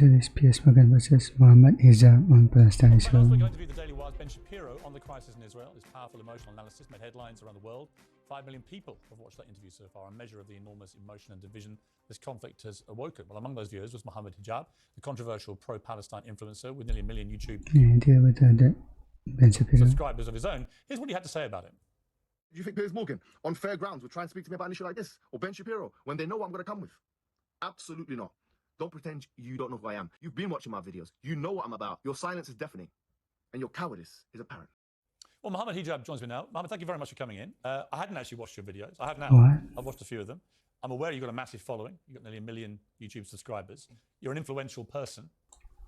This piersmorgan versus Mohammed Hijab on Palestine show. We're going to view the Daily Wire's Ben Shapiro on the crisis in Israel. His powerful emotional analysis made headlines around the world. 5 million people have watched that interview so far, a measure of the enormous emotion and division this conflict has awoken. Well, among those viewers was Mohammed Hijab, the controversial pro-Palestine influencer with nearly 1 million YouTube Deal with Ben Shapiro. subscribers of his own. Here's what he had to say about it. Do you think Piers Morgan, on fair grounds, would try and speak to me about an issue like this? Or Ben Shapiro, when they know what I'm going to come with? Absolutely not. Don't pretend you don't know who I am. You've been watching my videos. You know what I'm about. Your silence is deafening. And your cowardice is apparent. Well, Mohammed Hijab joins me now. Mohammed, thank you very much for coming in. I hadn't actually watched your videos. I have now. What? I've watched a few of them. I'm aware you've got a massive following. You've got nearly 1 million YouTube subscribers. You're an influential person.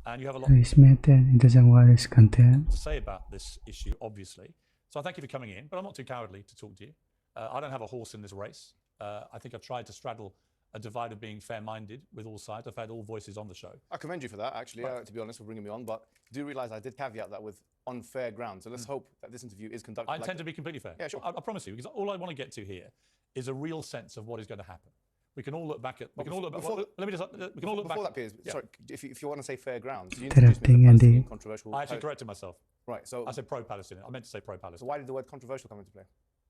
And you have a lot He's mad that he doesn't want his content. to say about this issue, obviously. So I thank you for coming in, but I'm not too cowardly to talk to you. I don't have a horse in this race. I think I've tried to straddle a divide of being fair-minded with all sides. I've had all voices on the show. I commend you for that, actually, to be honest, for bringing me on. But do realise I did caveat that with on fair ground. So let's hope that this interview is conducted. I intend to be completely fair. Yeah, sure. I promise you, because all I want to get to here is a real sense of what is going to happen. We can all look back at. We can all look back. Let me just. We can all look back. Before that, Piers, Yeah. sorry, if you want to say fair ground, you Interrupting Andy. controversial. I actually corrected myself. Right. So I said pro-Palestinian. I meant to say So pro-Palestinian. why did the word controversial come into play?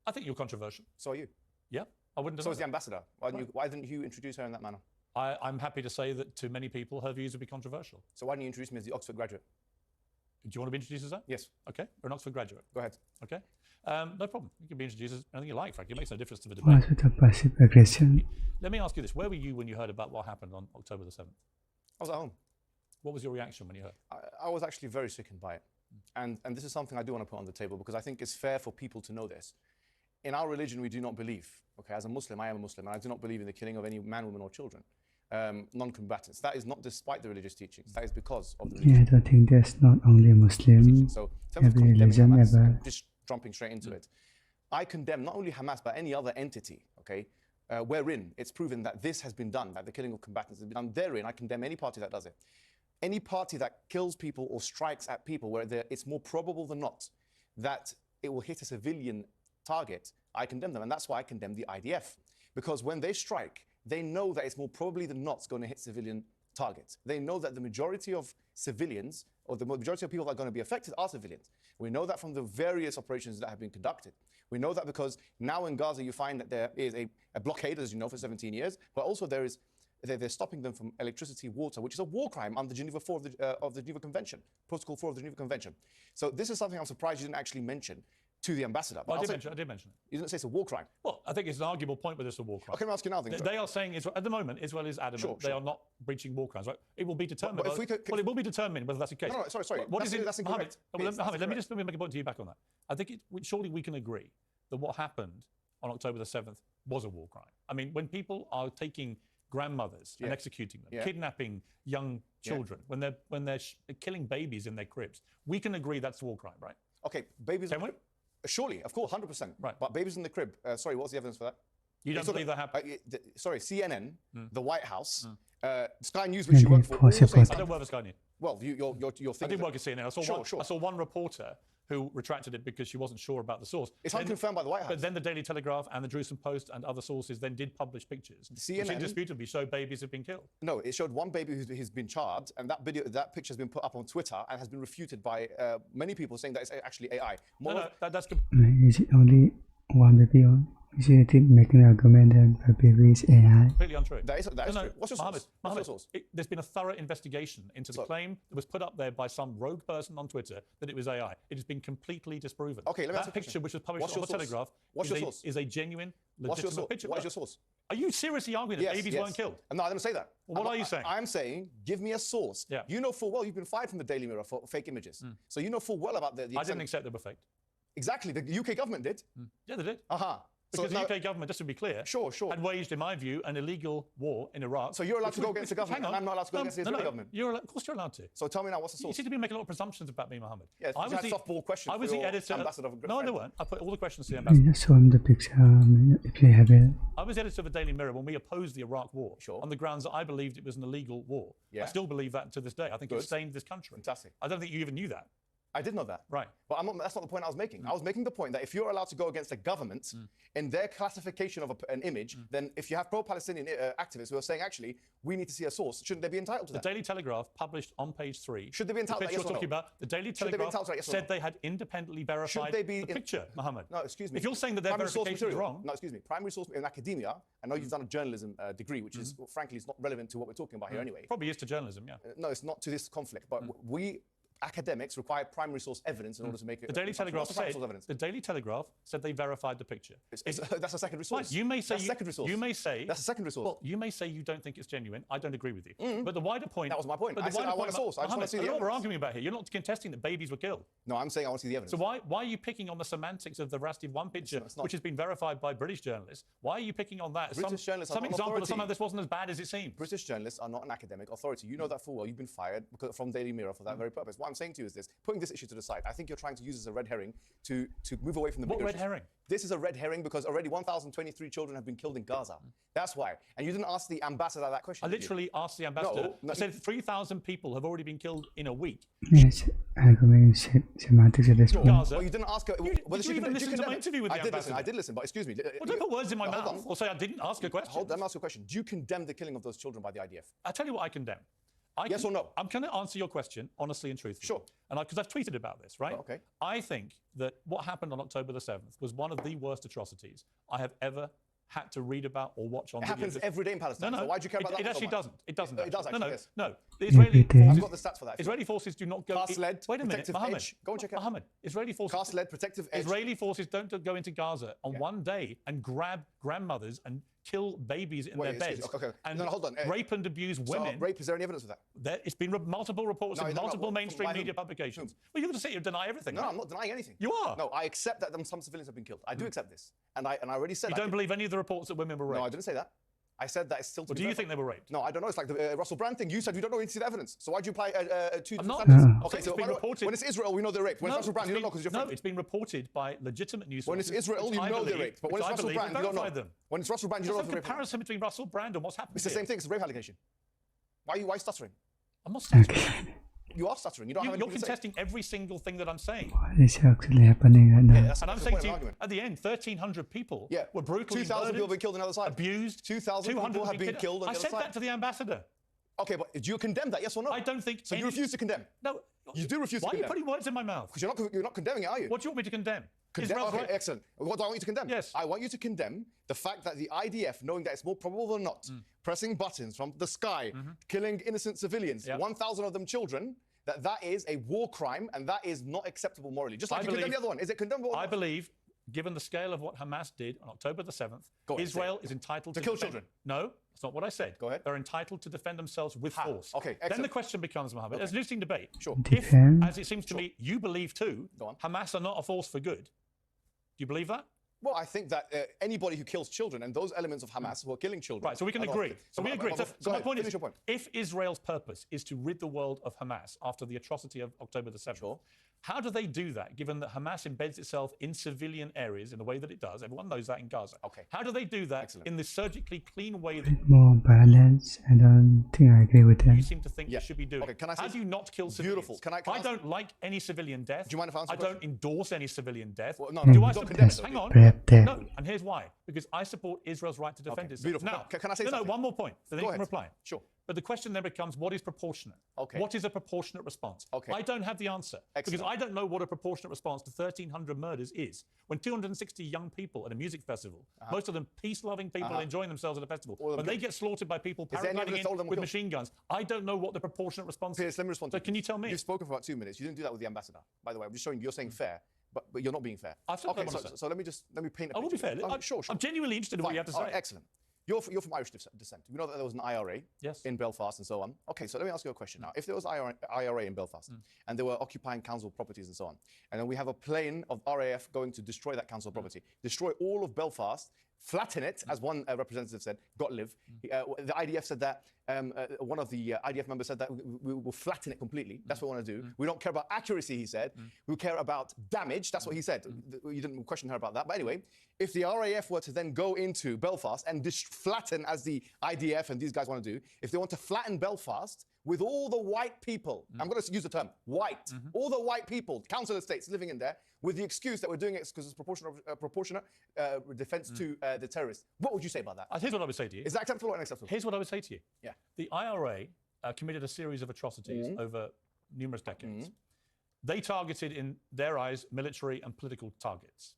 I think you're controversial. So are you. Yeah, I wouldn't. So is the ambassador. Why didn't you introduce her in that manner? I'm happy to say that to many people, her views would be controversial. So why didn't you introduce me as the Oxford graduate? Do you want to be introduced as that? Yes. Okay, you're an Oxford graduate. Go ahead. Okay, no problem. You can be introduced as anything you like. Frankly, it makes no difference to the debate. What's with the passive aggression? Let me ask you this: where were you when you heard about what happened on October the 7th? I was at home. What was your reaction when you heard? I was actually very sickened by it. And this is something I do want to put on the table because I think it's fair for people to know this. In our religion, we do not believe, okay, as a Muslim, I am a Muslim, and I do not believe in the killing of any man, woman, or children, non-combatants. That is not despite the religious teachings. That is because of the religion. Yeah, I don't think there's not only Muslim. So, in terms of every condemning religion Hamas, ever. and just jumping straight into it, I condemn not only Hamas, but any other entity, okay, wherein it's proven that this has been done, that the killing of combatants has been done. Therein, I condemn any party that does it. Any party that kills people or strikes at people where it's more probable than not that it will hit a civilian target, I condemn them. And that's why I condemn the IDF. Because when they strike, they know that it's more probably than not going to hit civilian targets. They know that the majority of civilians, or the majority of people that are going to be affected are civilians. We know that from the various operations that have been conducted. We know that because now in Gaza you find that there is a blockade, as you know, for 17 years, but also they're stopping them from electricity, water, which is a war crime under Geneva 4 of the Geneva Convention, Protocol 4 of the Geneva Convention. So this is something I'm surprised you didn't actually mention to the ambassador. Well, I did mention it. You didn't say it's a war crime. Well, I think it's an arguable point whether it's a war crime. Okay, let me ask you now. They are saying, at the moment, Israel is adamant they are not breaching war crimes. Right? It will be determined. But if we could, well, it will be determined whether that's the case. No, sorry. What is it? That's incorrect. Mohammed, let me make a point to you back on that. I think surely we can agree that what happened on October the 7th was a war crime. I mean, when people are taking grandmothers and executing them, kidnapping young children, when they're killing babies in their cribs, we can agree that's a war crime, right? Okay, babies. Can we? Surely, of course, 100%. Right. But babies in the crib. Sorry, what's the evidence for that? You don't believe that happened? Sorry, CNN, the White House, Sky News, which you work for. All saying, I don't work for Sky News. well, your thing. I did work at CNN. I saw one reporter who retracted it because she wasn't sure about the source. It's unconfirmed by the White House. But then the Daily Telegraph and the Jerusalem Post and other sources then did publish pictures, which indisputably show babies have been killed. No, it showed one baby who's been charred, and that picture has been put up on Twitter and has been refuted by many people saying that it's actually AI. That's Is it only one baby on? Is it making an argument that the baby is AI? completely untrue. That is true. What's your source? Mohammed, there's been a thorough investigation into the claim that was put up there by some rogue person on Twitter that it was AI. It has been completely disproven. Okay, let me ask you a picture, question. which was published on the Telegraph, is a genuine, legitimate picture. What is your source? Are you seriously arguing that babies weren't killed? No, I didn't say that. Well, what are you saying? I'm saying, give me a source. Yeah. You know full well you've been fired from the Daily Mirror for fake images. So you know full well about the I didn't accept they were fake. Exactly. The UK government did. Yeah, they did. So Because the UK government, just to be clear, had waged, in my view, an illegal war in Iraq. So you're allowed to go against the government, and I'm not allowed to go against the Israeli government? Of course you're allowed to. So tell me now, what's the source? You seem to be making a lot of presumptions about me, Mohammed. Yes, I was the softball question. I was the editor. Ambassador of no, they weren't. I put all the questions to the ambassador. You just show him the picture if you have it. I was editor of the Daily Mirror when we opposed the Iraq war on the grounds that I believed it was an illegal war. I still believe that to this day. I think it stained this country. Fantastic. I don't think you even knew that. I did know that. Right. But that's not the point I was making. I was making the point that if you're allowed to go against a government in their classification of an image, then if you have pro-Palestinian activists who are saying, actually, we need to see a source, shouldn't they be entitled to that? The Daily Telegraph published on page 3. Should they be entitled to that, yes or no? You're talking about, the Daily Telegraph said they had independently verified the picture, Mohammed. No, excuse me. If you're saying that their verification is wrong... No, excuse me. Primary source in academia, I know you've done a journalism degree, which is, frankly, is not relevant to what we're talking about here anyway. Probably is to journalism, yeah. No, it's not to this conflict, but we... academics require primary source evidence in order to make it. The Daily Telegraph said they verified the picture. That's a secondary source. Right, you may say that's a secondary source. You may say that's a secondary source. Well, you may say you don't think it's genuine. I don't agree with you. But the wider point. That was my point. I said I want a source. I just want to see the evidence. What we're arguing about here, you're not contesting that babies were killed. No, I'm saying I want to see the evidence. So why are you picking on the semantics of the veracity of one picture, which has been verified by British journalists? Why are you picking on that? British journalists some example that somehow this wasn't as bad as it seemed. British journalists are not an academic authority. You know that full well. You've been fired from Daily Mirror for that very purpose. What I'm saying to you is this: putting this issue to the side, I think you're trying to use this as a red herring to move away from the bigger What red herring? This is a red herring because already 1,023 children have been killed in Gaza. That's why. And you didn't ask the ambassador that question. I literally asked the ambassador. No, I said 3,000 people have already been killed in a week. Yes, semantics response. Gaza. Well, you didn't ask her. Did you even listen to my interview with the ambassador? I did listen, but excuse me. Well, don't put words in my mouth or say I didn't ask a question. Let me ask you a question. Do you condemn the killing of those children by the IDF? I'll tell you what I condemn. Yes or no? I'm going to answer your question honestly and truthfully. Sure. And because I've tweeted about this, right? Oh, okay. I think that what happened on October the 7th was one of the worst atrocities I have ever had to read about or watch on. It happens every day in Palestine. No, So why do you care about that? It actually doesn't. It doesn't. It does actually. Yes. No. The Israeli forces, I've got the stats for that. Israeli forces do not go. Cast-led, Wait a minute, protective Mohammed. edge. Go and check it out. Mohammed, Israeli forces. Cast-led, protective edge. Israeli forces don't go into Gaza on one day and grab grandmothers and kill babies in their beds and hold on. rape and abuse women. So rape, is there any evidence of that? It's been multiple reports in multiple mainstream media publications. Well, you're going to sit here and deny everything. No, right? I'm not denying anything. You are. No, I accept that some civilians have been killed. I do accept this. And I already said you don't believe any of the reports that women were raped? No, I didn't say that. I said that it's still to be do you think they were raped? No, I don't know. It's like the Russell Brand thing. You said you don't know any evidence. So why'd you apply two different not. standards? Okay, so it's been reported. When it's Israel, we know they're raped. When it's Russell Brand, you don't know because you're friends. No, it's been reported by legitimate news sources. When it's Israel, you know they're raped. But when it's Russell Brand, you don't know. Them. When it's Russell Brand, you don't know the comparison between Russell Brand and what's happened. It's the same thing. It's a rape allegation. Why stuttering? I'm not stuttering. You are stuttering. You don't have anything to say. You're contesting every single thing that I'm saying. What is actually happening right now? And I'm saying to you, at the end, 1,300 people were brutally 2,000 people have been killed on the other side. Abused. 2,000 people have been killed on the other side. I said that to the ambassador. Okay, but do you condemn that, yes or no? I don't think so. You refuse to condemn? No. You do refuse to condemn. Why are you putting words in my mouth? Because you're not condemning it, are you? What do you want me to condemn? Okay, excellent. What do I want you to condemn? Yes. I want you to condemn the fact that the IDF, knowing that it's more probable than not, pressing buttons from the sky, killing innocent civilians, 1,000 of them children, that is a war crime and that is not acceptable morally. Just like you condemn the other one. Is it condemnable? I believe, given the scale of what Hamas did on October the 7th, Israel is entitled to kill children. No, that's not what I said. Go ahead. They're entitled to defend themselves with force. Okay, excellent. Then the question becomes, Mohammed, there's an interesting debate. Sure. If, as it seems to me, you believe too, Hamas are not a force for good. Do you believe that? Well, I think that anybody who kills children and those elements of Hamas who are killing children... Right, so we can agree. So we agree. So my point is, your point. If Israel's purpose is to rid the world of Hamas after the atrocity of October the 7th, how do they do that, given that Hamas embeds itself in civilian areas in the way that it does? Everyone knows that in Gaza. Okay. How do they do that in the surgically clean way that... More balance, I don't think I agree with that. You seem to think you should be doing. Okay, can I say... How do you not kill civilians? Beautiful. I don't like any civilian death. Do you mind if I answer I don't endorse any civilian death. Well, no, do I don't support... condemn it. Hang on. No, and here's why. Because I support Israel's right to defend itself. Beautiful. Now, can I say something? No, one more point. So then you can reply. Sure. But the question then becomes, what is proportionate? Okay. What is a proportionate response? Okay. I don't have the answer. Excellent. Because I don't know what a proportionate response to 1,300 murders is. When 260 young people at a music festival, most of them peace-loving people enjoying themselves at a festival, when they get slaughtered by people paragliding in with machine guns, I don't know what the proportionate response is. Piers, let me respond to so can you tell me? You've spoken for about 2 minutes. You didn't do that with the ambassador. By the way, I'm just showing you, you're saying fair. But you're not being fair. I've said so let me paint a picture. I will be fair. Sure. I'm genuinely interested in what you have to say. Excellent. You're from Irish descent. We know that there was an IRA in Belfast and so on. Okay, so let me ask you a question now. If there was IRA in Belfast and they were occupying council properties and so on, and then we have a plane of RAF going to destroy that council property, destroy all of Belfast, flatten it, as one representative said, got live. The IDF said that, one of the IDF members said that we will flatten it completely. That's what we want to do. We don't care about accuracy, he said. We care about damage. That's what he said. You didn't question her about that. But anyway, if the RAF were to then go into Belfast and flatten, as the IDF and these guys want to do, if they want to flatten Belfast, with all the white people, I'm going to use the term white, all the white people, council estates living in there, with the excuse that we're doing it because it's proportionate defense to the terrorists. What would you say about that? Here's what I would say to you. Is that acceptable or unacceptable? Here's what I would say to you. Yeah. The IRA committed a series of atrocities over numerous decades. They targeted, in their eyes, military and political targets.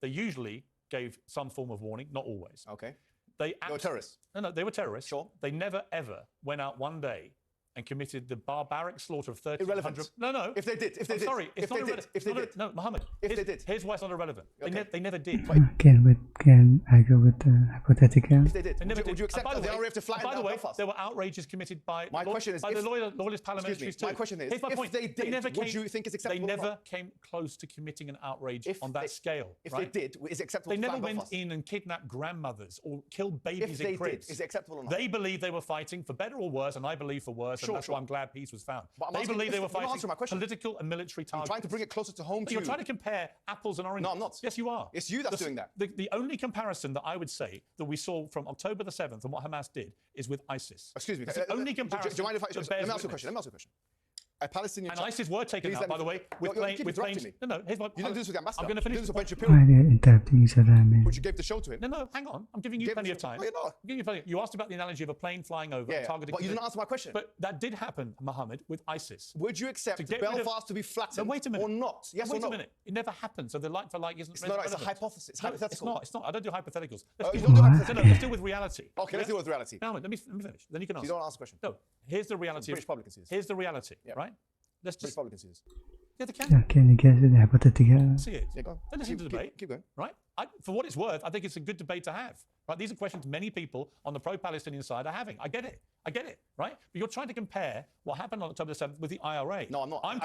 They usually gave some form of warning, not always. Okay. They were terrorists. No, they were terrorists. Sure. They never, ever went out one day and committed the barbaric slaughter of 1,300... Irrelevant. No. If they did. Sorry, it's not irrelevant. If they did. No, Mohammed. If they did. Here's why it's not irrelevant. Okay. They never did. Can I go with the hypothetical? If they did. Would you accept that the IRA have to flatten down Belfast? By the way, there were outrages committed by the loyalist parliamentarians too. My question is, if they did, would you think it's acceptable? They never came close to committing an outrage on that scale. If they did, is it acceptable? They never went in and kidnapped grandmothers or killed babies in cribs. If they did, is it acceptable or not? They believe they were fighting for better or worse, and I believe for worse, and that's why I'm glad peace was found. They believe they were fighting political and military targets. I'm trying to bring it closer to home to you. You're trying to compare apples and oranges. No, I'm not. Yes, you are. It's you that's doing that. The only comparison that I would say that we saw from October the 7th and what Hamas did is with ISIS. Excuse me. It's the only comparison. Do you mind if let me ask you a question. A Palestinian and ISIS were taken out, by the way, with planes. No, here's what you didn't do this with the ambassador. I'm going to finish. Why are they interrupting each other? Which you gave the show to him. No, hang on. I'm giving you plenty of time. No, you're not. I'm giving you plenty. You asked about the analogy of a plane flying over, targeting. But you didn't answer my question. But that did happen, Mohammed, with ISIS. Would you accept Belfast to be flattened? Wait a minute. Or not? Yes or no? Wait a minute. It never happened. So the like for like isn't. No, it's a hypothesis. It's hypothetical. It's not. I don't do hypotheticals. Let's deal with reality. Okay, let's deal with reality. No, let me finish. Then you can answer. You don't answer the question. No. Here's the reality. British public can see this. Here's the reality, right? Let's just British public can see this. Yeah, they can. Can you guess the hypothetical? See it. Yeah, go on. Then listen to the debate. Keep going. Right? For what it's worth, I think it's a good debate to have. Right? These are questions many people on the pro-Palestinian side are having. I get it. Right? But you're trying to compare what happened on October the 7th with the IRA. No, I'm not. I'm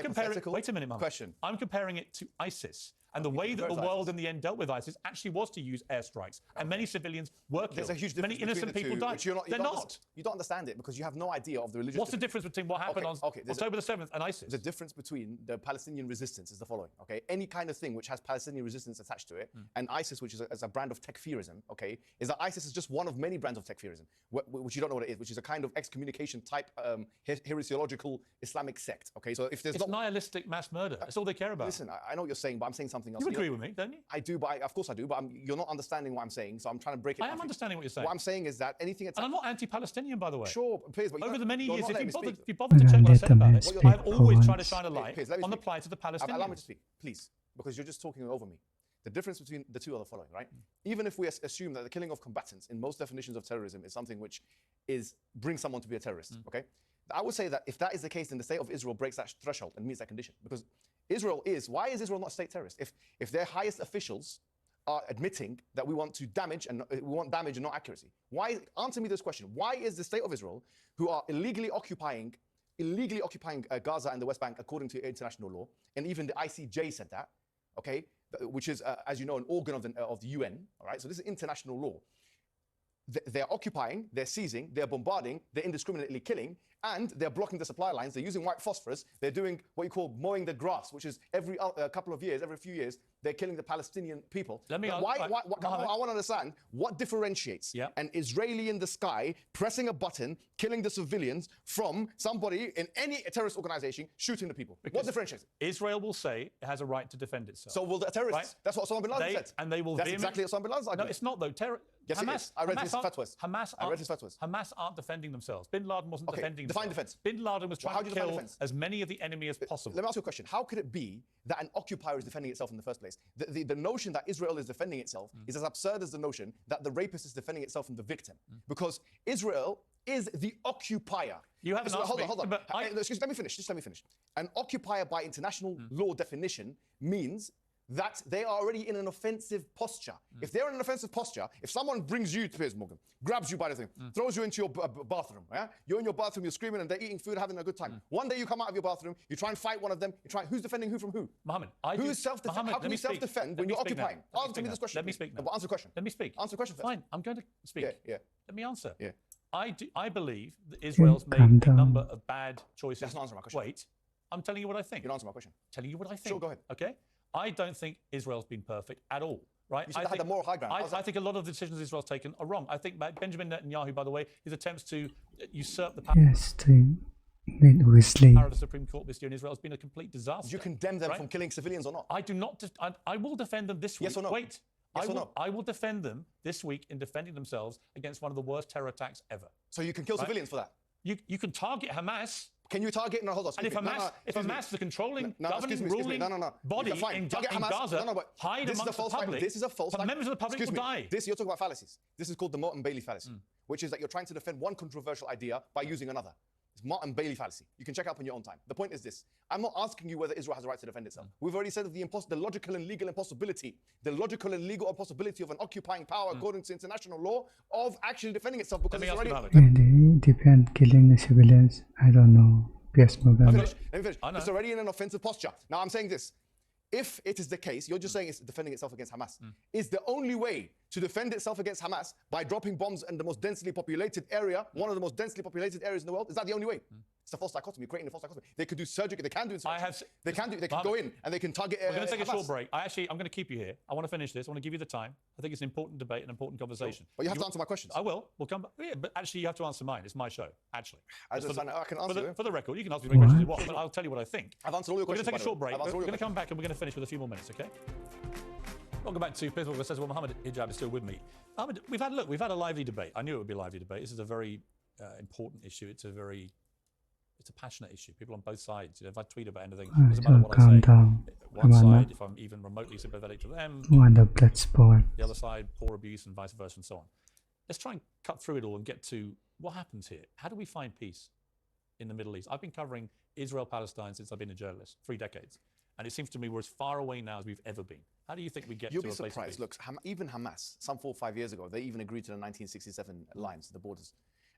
comparing. Wait a minute, Mum. Question. I'm comparing it to ISIS. And the way that the world in the end dealt with ISIS actually was to use airstrikes. And many civilians were killed. There's a huge difference. Many innocent people died. They're not. You don't understand it because you have no idea of the religious. What's the difference between what happened on October the 7th and ISIS? The difference between the Palestinian resistance is the following, okay? Any kind of thing which has Palestinian resistance attached to it, and ISIS, which is a brand of tekfirism, okay, is that ISIS is just one of many brands of tekfirism, which you don't know what it is, which is a kind of excommunication type heresiological Islamic sect, okay? So if there's it's nihilistic mass murder. That's all they care about. Listen, I know what you're saying, but I'm saying something else. You agree with me, don't you? I do, but of course I do, but you're not understanding what I'm saying, so I'm trying to break it down. I am understanding what you're saying. What I'm saying is that anything... And I'm not anti-Palestinian, by the way. Sure, please, but over the many years, if you bother to check what I said about it, I've always tried to shine a light on the plight of the Palestinians. Allow me to speak, please, because you're just talking over me. The difference between the two are the following, right? Even if we assume that the killing of combatants in most definitions of terrorism is something which brings someone to be a terrorist, okay? I would say that if that is the case, then the state of Israel breaks that threshold and meets that condition. Because why is Israel not a state terrorist? If their highest officials are admitting that we want damage and not accuracy. Answer me this question. Why is the state of Israel, who are illegally occupying Gaza and the West Bank according to international law, and even the ICJ said that, okay, which is, as you know, an organ of the UN, all right? So this is international law. They're occupying, they're seizing, they're bombarding, they're indiscriminately killing, and they're blocking the supply lines. They're using white phosphorus. They're doing what you call mowing the grass, which is every few years, they're killing the Palestinian people. Let me I want to understand what differentiates an Israeli in the sky pressing a button, killing the civilians, from somebody in any terrorist organization shooting the people. What differentiates it? Israel will say it has a right to defend itself. So will the terrorists? Right? That's what Osama bin Laden said. And they will. That's exactly what Osama bin Laden's argument. No, it's not though. Yes, Hamas, it is. I read his fatwas. Hamas aren't defending themselves. Bin Laden wasn't defending define defense. Bin Laden was trying to kill as many of the enemy as possible. Let me ask you a question. How could it be that an occupier is defending itself in the first place? The notion that Israel is defending itself is as absurd as the notion that the rapist is defending itself from the victim. Because Israel is the occupier. You haven't asked me. Hold on. Let me finish. Just let me finish. An occupier by international law definition means that they are already in an offensive posture. If they're in an offensive posture, if someone brings you to Piers Morgan, grabs you by the thing, throws you into your bathroom, you're in your bathroom, you're screaming, and they're eating food, having a good time. One day you come out of your bathroom, you try and fight one of them, who's defending who from who? Mohammed, how can you self-defend when you're occupying? Answer me this question. Let me speak now. Answer the question. Let me speak. Answer the question first. Fine, I'm going to speak. Yeah. Let me answer. Yeah. I believe that Israel's made a number of bad choices. That's not answering my question. Wait, I'm telling you what I think. You don't answer my question. Telling you what I think. Sure, go ahead. Okay? I don't think Israel's been perfect at all. right? You should have had the moral high ground. I think a lot of the decisions Israel's taken are wrong. I think Benjamin Netanyahu, by the way, his attempts to usurp the power Yes, obviously. of the Supreme Court this year in Israel has been a complete disaster. Do you condemn them right? from killing civilians or not? I do not. I will defend them this week. Yes or no? Wait. Yes or no? I will defend them this week in defending themselves against one of the worst terror attacks ever. So you can kill civilians for that? You can target Hamas. Can you target? No, hold on. And if Hamas, the controlling, governing, ruling body in Gaza, hide amongst the public, this is a false flag. members of the public will die. You're talking about fallacies. This is called the Martin Bailey fallacy, which is that you're trying to defend one controversial idea by using another. It's Martin Bailey fallacy. You can check up on your own time. The point is this. I'm not asking you whether Israel has a right to defend itself. We've already said that the logical and legal impossibility, of an occupying power according to international law of actually defending itself because it's already... And they defend killing the civilians. I don't know. Piersmorgan. Let me finish. It's already in an offensive posture. Now I'm saying this. If it is the case, you're just saying it's defending itself against Hamas. Is the only way to defend itself against Hamas by dropping bombs in the most densely populated area, one of the most densely populated areas in the world? Is that the only way? It's a false dichotomy, creating a false dichotomy. They could do surgery, they can do insurrection. They can go in and they can target We're going to take Hamas. a short break. I'm going to keep you here. I want to finish this. I want to give you the time. I think it's an important debate, an important conversation. But you have to answer my questions. I will. We'll come back. Yeah, but actually, you have to answer mine. It's my show, actually. I can answer for the record, you can ask me as many questions as you want, but I'll tell you what I think. I've answered all your questions. We're going to take a short break. We're going to come back and we're going to finish with a few more minutes, okay? Welcome back to Piers Morgan Says. Well, Mohammed Hijab is still with me. Mohammed, we've had a lively debate. I knew it would be a lively debate. This is a very important issue. It's a passionate issue. People on both sides. If I tweet about anything, it doesn't matter what I say. Down. One side, if I'm even remotely sympathetic to them, The blood sport. the other side, poor abuse and vice versa and so on. Let's try and cut through it all and get to what happens here. How do we find peace in the Middle East? I've been covering Israel-Palestine since I've been a journalist, 3 decades. And it seems to me we're as far away now as we've ever been. How do you think we get to a place of peace? You'll be surprised. Look, even Hamas, some 4 or 5 years ago, they even agreed to the 1967 lines, the borders.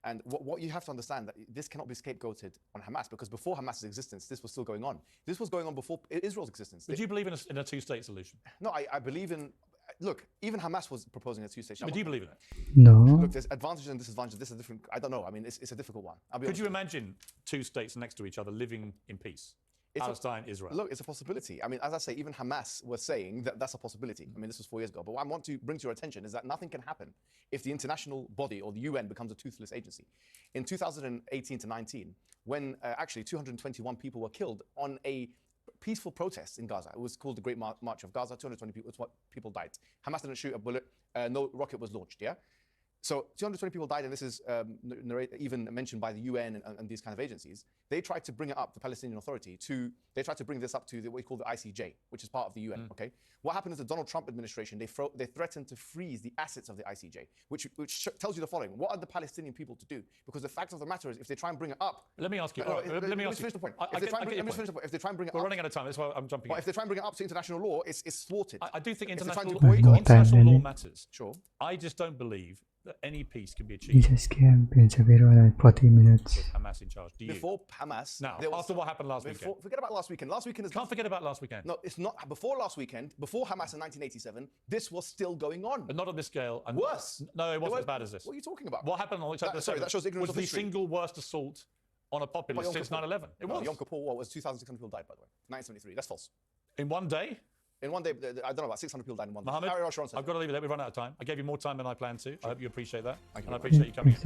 And what you have to understand, that this cannot be scapegoated on Hamas, because before Hamas's existence, this was still going on. This was going on before Israel's existence. But do you believe in a two-state solution? No, I believe in... Look, even Hamas was proposing a two-state solution. But do you believe in it? No. Look, there's advantages and disadvantages. This is a different... I don't know. I mean, it's a difficult one. Could you imagine 2 states next to each other living in peace? Palestine, Israel. Look, it's a possibility. I mean, as I say, even Hamas was saying that that's a possibility. I mean, this was 4 years ago. But what I want to bring to your attention is that nothing can happen if the international body or the UN becomes a toothless agency. In 2018 to 19, when actually 221 people were killed on a peaceful protest in Gaza. It was called the Great March of Gaza. 220 people died. Hamas didn't shoot a bullet. No rocket was launched, yeah? So 220 people died, and this is even mentioned by the UN and these kind of agencies. They tried to bring it up, the Palestinian Authority, they tried to bring this up to what we call the ICJ, which is part of the UN, okay? What happened is the Donald Trump administration, they threatened to freeze the assets of the ICJ, which tells you the following. What are the Palestinian people to do? Because the fact of the matter is, if they try and bring it up... Let me ask you. Let me finish the point. If they try and bring it up... We're running out of time, that's why I'm jumping in. But if they try and bring it up to international law, it's thwarted. I do think international law matters. Sure. I just don't believe that any peace can be He achieved just came in 40 minutes. with Hamas in charge. Do you? Before Hamas... Now, after what happened last weekend. Forget about last weekend. Last weekend is... Can't forget about last weekend. No, it's not. Before last weekend, before Hamas in 1987, this was still going on. But not on this scale. And worse. No, it wasn't as bad as this. What are you talking about? What happened on October 7th that shows ignorance was of the history. single worst assault on a populace since 9/11. It was. Yom Kippur War was 2,600 people died, by the way. 1973. That's false. In one day? In one day, I don't know, about 600 people died in one day. Mohammed, I've got to leave it there. We've run out of time. I gave you more time than I planned to. I hope you appreciate that. Thank you and I appreciate you coming. Thanks,